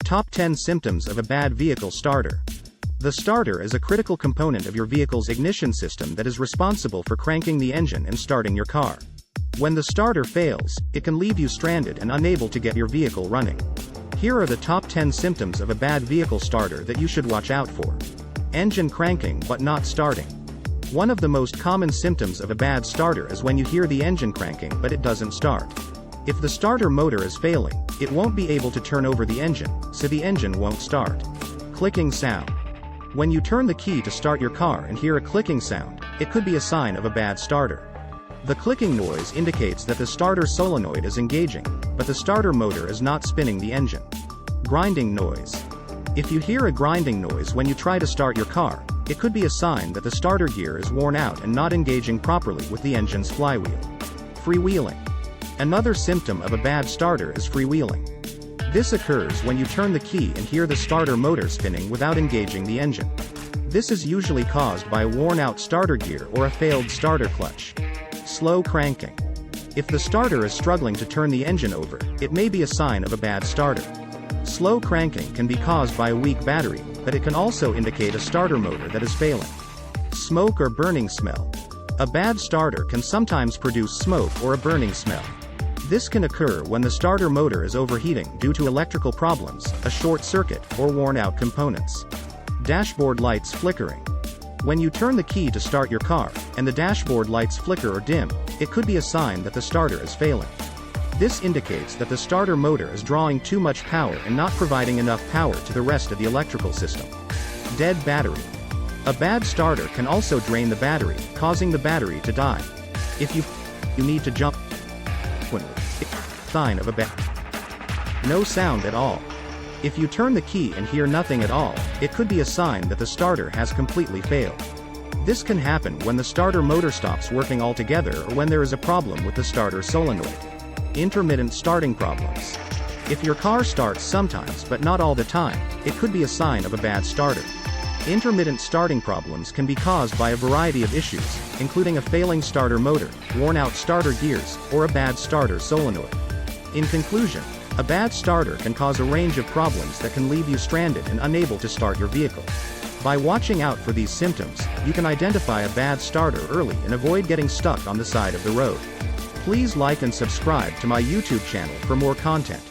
Top 10 Symptoms of a Bad Vehicle Starter. The starter is a critical component of your vehicle's ignition system that is responsible for cranking the engine and starting your car. When the starter fails, it can leave you stranded and unable to get your vehicle running. Here are the top 10 symptoms of a bad vehicle starter that you should watch out for. Engine cranking but not starting. One of the most common symptoms of a bad starter is when you hear the engine cranking but it doesn't start. If the starter motor is failing, it won't be able to turn over the engine, so the engine won't start. Clicking sound. When you turn the key to start your car and hear a clicking sound, it could be a sign of a bad starter. The clicking noise indicates that the starter solenoid is engaging, but the starter motor is not spinning the engine. Grinding noise. If you hear a grinding noise when you try to start your car, it could be a sign that the starter gear is worn out and not engaging properly with the engine's flywheel. Freewheeling. Another symptom of a bad starter is freewheeling. This occurs when you turn the key and hear the starter motor spinning without engaging the engine. This is usually caused by a worn-out starter gear or a failed starter clutch. Slow cranking. If the starter is struggling to turn the engine over, it may be a sign of a bad starter. Slow cranking can be caused by a weak battery, but it can also indicate a starter motor that is failing. Smoke or burning smell. A bad starter can sometimes produce smoke or a burning smell. This can occur when the starter motor is overheating due to electrical problems, a short circuit, or worn-out components. Dashboard lights flickering. When you turn the key to start your car, and the dashboard lights flicker or dim, it could be a sign that the starter is failing. This indicates that the starter motor is drawing too much power and not providing enough power to the rest of the electrical system. Dead battery. A bad starter can also drain the battery, causing the battery to die. If you need to jump sign of a bad. No sound at all. If you turn the key and hear nothing at all, it could be a sign that the starter has completely failed. This can happen when the starter motor stops working altogether or when there is a problem with the starter solenoid. Intermittent starting problems. If your car starts sometimes but not all the time, it could be a sign of a bad starter. Intermittent starting problems can be caused by a variety of issues, including a failing starter motor, worn-out starter gears, or a bad starter solenoid. In conclusion, a bad starter can cause a range of problems that can leave you stranded and unable to start your vehicle. By watching out for these symptoms, you can identify a bad starter early and avoid getting stuck on the side of the road. Please like and subscribe to my YouTube channel for more content.